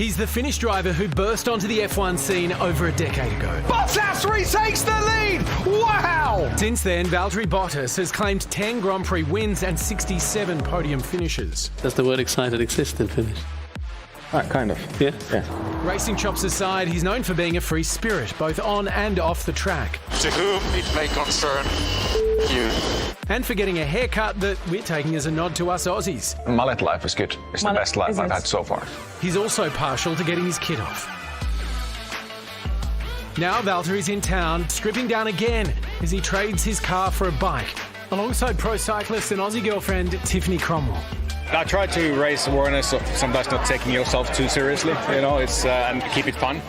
He's the Finnish driver who burst onto the F1 scene over a decade ago. Bottas retakes the lead! Wow! Since then, Valtteri Bottas has claimed 10 Grand Prix wins and 67 podium finishes. Does the word excited exist in Finnish? Kind of. Yeah? Yeah. Racing chops aside, he's known for being a free spirit, both on and off the track. To whom it may concern you. And for getting a haircut that we're taking as a nod to us Aussies. Mullet life is good. It's the best life I've had so far. He's also partial to getting his kit off. Now Valtteri's in town, stripping down again as he trades his car for a bike, alongside pro cyclist and Aussie girlfriend Tiffany Cromwell. I try to raise awareness of sometimes not taking yourself too seriously, and keep it fun.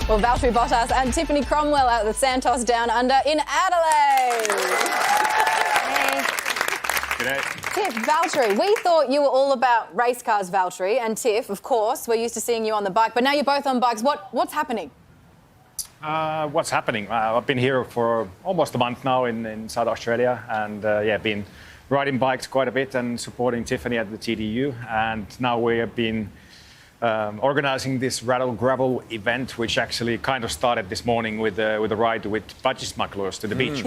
Well, Valtteri Bottas and Tiffany Cromwell at the Santos Down Under in Adelaide. Hey. G'day. Tiff, Valtteri, we thought you were all about race cars, Valtteri, and Tiff, of course, we're used to seeing you on the bike, but now you're both on bikes. What's happening? What's happening? I've been here for almost a month now in South Australia, and been riding bikes quite a bit and supporting Tiffany at the TDU. And now we have been organising this rattle gravel event, which actually kind of started this morning with a ride with budgie smugglers to the beach.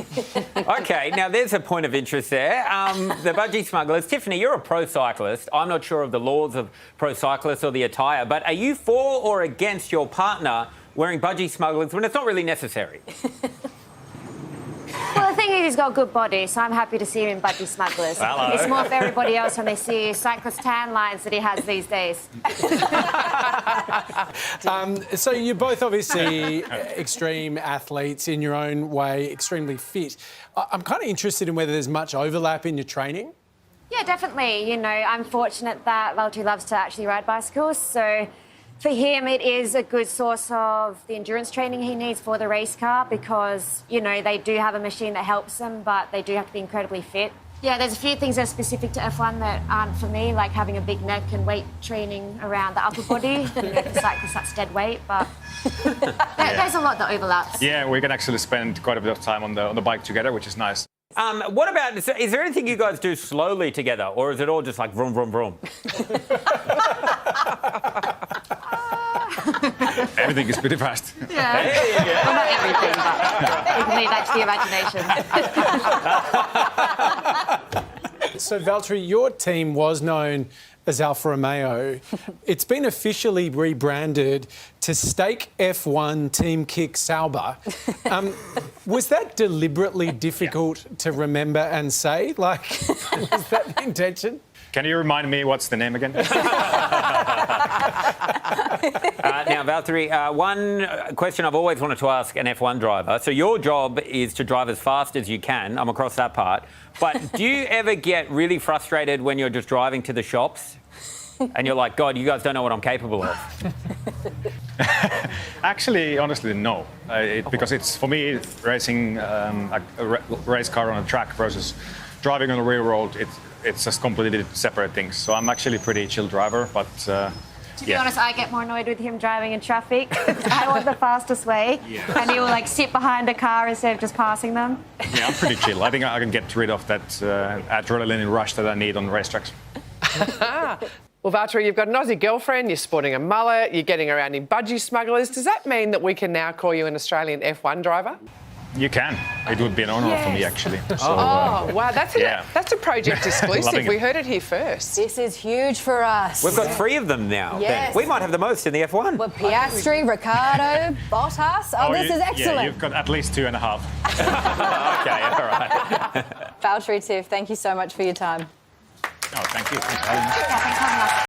OK, now there's a point of interest there. The budgie smugglers. Tiffany, you're a pro cyclist. I'm not sure of the laws of pro cyclists or the attire, but are you for or against your partner wearing budgie smugglers when it's not really necessary? Well, the thing is, he's got a good body, so I'm happy to see him in budgie smugglers. Hello. It's more for everybody else when they see cyclist tan lines that he has these days. So you're both obviously extreme athletes in your own way, extremely fit. I'm kind of interested in whether there's much overlap in your training. Yeah, definitely. I'm fortunate that Valtteri loves to actually ride bicycles, so for him, it is a good source of the endurance training he needs for the race car because, they do have a machine that helps them, but they do have to be incredibly fit. Yeah, there's a few things that are specific to F1 that aren't for me, like having a big neck and weight training around the upper body. For cyclists, that's dead weight, but there's a lot that overlaps. Yeah, we can actually spend quite a bit of time on the bike together, which is nice. What about, is there anything you guys do slowly together, or is it all just like vroom, vroom, vroom? Everything is pretty fast. Yeah. Well, not everything, but we can leave that to the imagination. So, Valtteri, your team was known as Alfa Romeo. It's been officially rebranded to Stake F1 Team Kick Sauber. Was that deliberately difficult to remember and say? Was that the intention? Can you remind me what's the name again? Now, Valtteri, one question I've always wanted to ask an F1 driver. So your job is to drive as fast as you can. I'm across that part. But do you ever get really frustrated when you're just driving to the shops and you're like, God, you guys don't know what I'm capable of? Actually, honestly, no. Because it's, for me, racing a race car on a track versus driving on a real road, it's just completely separate things. So I'm actually a pretty chill driver, but to be honest, I get more annoyed with him driving in traffic. I want the fastest way, and he'll sit behind a car instead of just passing them. Yeah, I'm pretty chill. I think I can get rid of that adrenaline rush that I need on racetracks. Well, Valtteri, you've got an Aussie girlfriend, you're sporting a mullet, you're getting around in budgie smugglers. Does that mean that we can now call you an Australian F1 driver? You can. It would be an honour for me, actually. So, wow, that's a project exclusive. We heard it here first. This is huge for us. We've got 3 of them now. Yes. We might have the most in the F1. Well, Piastri, Ricciardo, Bottas. This is excellent. Yeah, you've got at least 2.5. OK, all right. Valtteri, Tiff, thank you so much for your time. Oh, thank you. Yeah, thanks for having us.